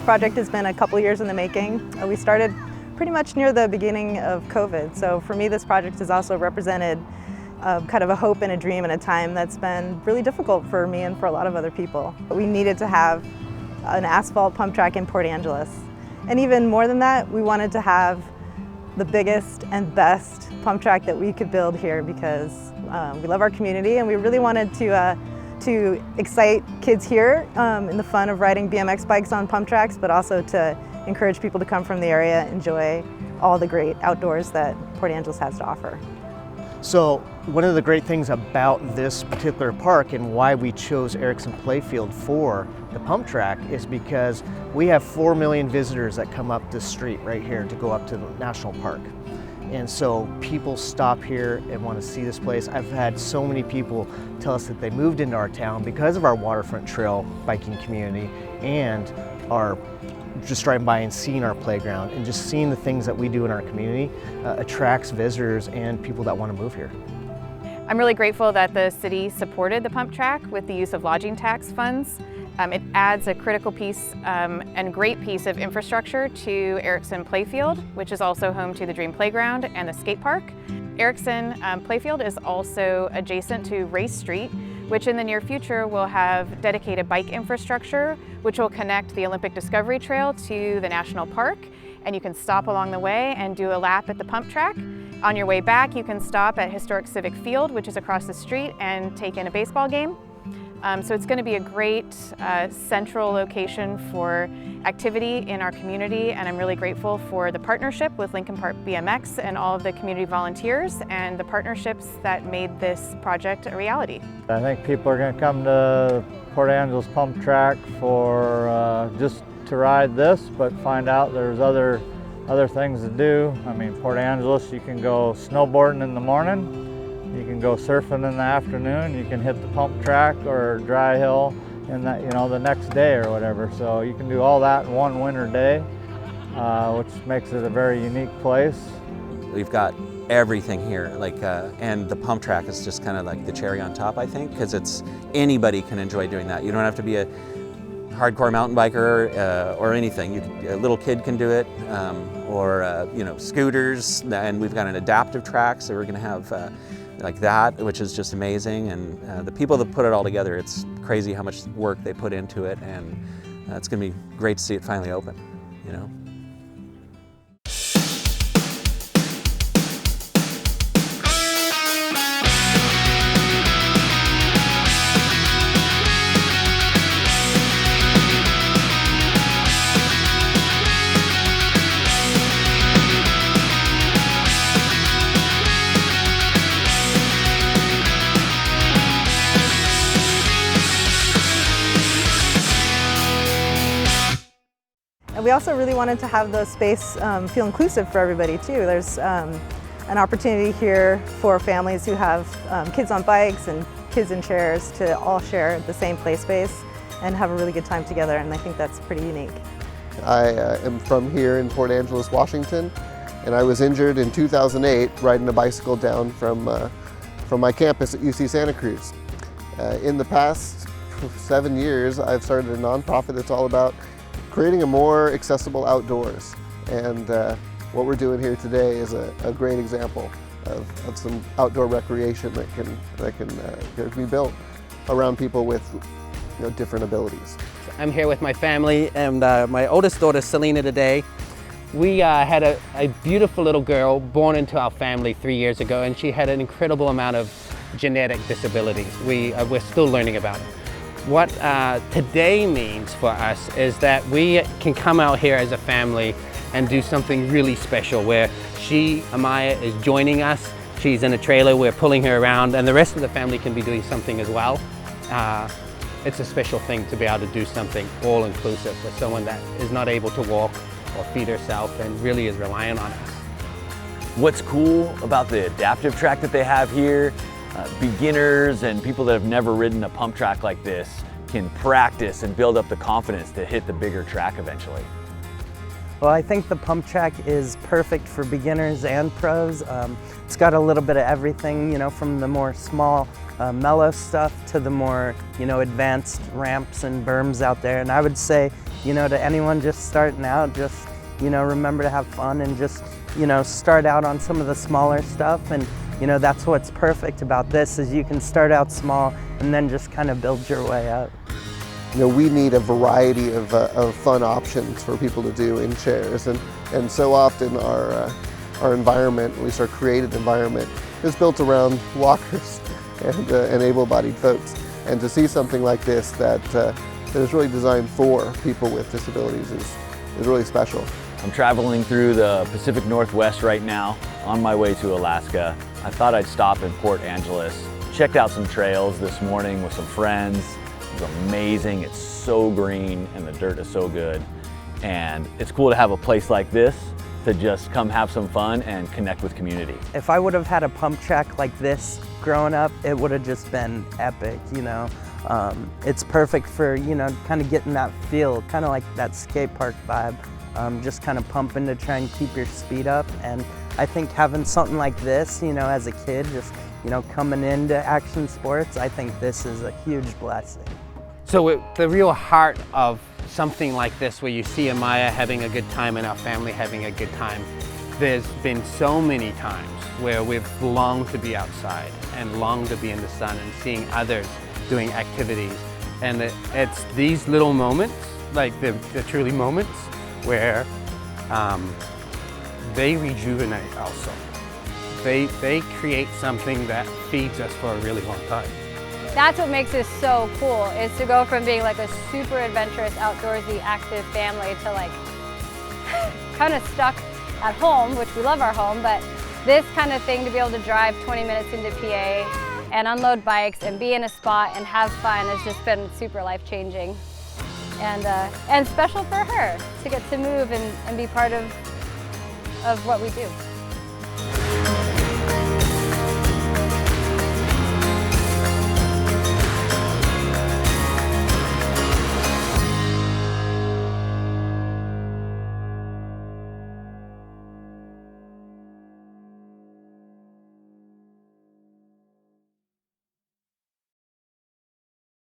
project has been a couple years in the making. We started pretty much near the beginning of COVID. So for me, this project has also represented kind of a hope and a dream in a time that's been really difficult for me and for a lot of other people. We needed to have an asphalt pump track in Port Angeles. And even more than that, we wanted to have the biggest and best pump track that we could build here because we love our community and we really wanted to excite kids here in the fun of riding BMX bikes on pump tracks, but also to encourage people to come from the area and enjoy all the great outdoors that Port Angeles has to offer. So one of the great things about this particular park and why we chose Erickson Playfield for the pump track is because we have 4 million visitors that come up this street right here to go up to the national park. And so people stop here and want to see this place. I've had so many people tell us that they moved into our town because of our waterfront trail biking community and our just driving by and seeing our playground and just seeing the things that we do in our community attracts visitors and people that want to move here. I'm really grateful that the city supported the pump track with the use of lodging tax funds. It adds a critical piece and great piece of infrastructure to Erickson Playfield, which is also home to the Dream Playground and the skate park. Erickson Playfield is also adjacent to Race Street, which in the near future will have dedicated bike infrastructure, which will connect the Olympic Discovery Trail to the National Park. And you can stop along the way and do a lap at the pump track. On your way back, you can stop at Historic Civic Field, which is across the street, and take in a baseball game. So it's going to be a great central location for activity in our community, and I'm really grateful for the partnership with Lincoln Park BMX and all of the community volunteers and the partnerships that made this project a reality. I think people are going to come to Port Angeles Pump Track for just to ride this, but find out there's other things to do. I mean, Port Angeles, you can go snowboarding in the morning. You can go surfing in the afternoon, you can hit the pump track or dry hill in that, the next day or whatever. So you can do all that in one winter day, which makes it a very unique place. We've got everything here, and the pump track is just kind of like the cherry on top, I think, because anybody can enjoy doing that. You don't have to be a hardcore mountain biker or anything. A little kid can do it, or scooters, and we've got an adaptive track, so we're going to have like that, which is just amazing. And the people that put it all together, it's crazy how much work they put into it, and it's going to be great to see it finally open, And we also really wanted to have the space feel inclusive for everybody too. There's an opportunity here for families who have kids on bikes and kids in chairs to all share the same play space and have a really good time together, and I think that's pretty unique. I am from here in Port Angeles, Washington, and I was injured in 2008 riding a bicycle down from my campus at UC Santa Cruz. In the past 7 years, I've started a nonprofit that's all about creating a more accessible outdoors, and what we're doing here today is a great example of some outdoor recreation that can be built around people with different abilities. I'm here with my family and my oldest daughter Selena today. We had a beautiful little girl born into our family 3 years ago, and she had an incredible amount of genetic disabilities. We're still learning about it. What today means for us is that we can come out here as a family and do something really special where Amaya is joining us. She's in a trailer, we're pulling her around, and the rest of the family can be doing something as well. It's a special thing to be able to do something all-inclusive with someone that is not able to walk or feed herself and really is reliant on us. What's cool about the adaptive track that they have here, beginners and people that have never ridden a pump track like this can practice and build up the confidence to hit the bigger track eventually. Well, I think the pump track is perfect for beginners and pros. It's got a little bit of everything, from the more small, mellow stuff to the more, advanced ramps and berms out there. And I would say you know, to anyone just starting out, just, you know, remember to have fun and just, you know, start out on some of the smaller stuff. And, you know, that's what's perfect about this, is you can start out small and then just kind of build your way up. You know, we need a variety of fun options for people to do in chairs, and so often our environment, at least our created environment, is built around walkers and able-bodied folks. And to see something like this that is really designed for people with disabilities is really special. I'm traveling through the Pacific Northwest right now on my way to Alaska. I thought I'd stop in Port Angeles. Checked out some trails this morning with some friends. It was amazing. It's so green and the dirt is so good. And it's cool to have a place like this to just come have some fun and connect with community. If I would have had a pump track like this growing up, it would have just been epic, you know. It's perfect for, you know, kind of getting that feel, kind of like that skate park vibe. Just kind of pumping to try and keep your speed up. And I think having something like this, you know, as a kid, just, you know, coming into action sports, I think this is a huge blessing. So the real heart of something like this, where you see Amaya having a good time and our family having a good time, there's been so many times where we've longed to be outside and longed to be in the sun and seeing others doing activities. And it's these little moments, like the truly moments, where they rejuvenate also. They create something that feeds us for a really long time. That's what makes this so cool, is to go from being like a super adventurous, outdoorsy, active family to like kind of stuck at home, which we love our home, but this kind of thing, to be able to drive 20 minutes into PA and unload bikes and be in a spot and have fun, has just been super life-changing. And special for her to get to move and be part of what we do.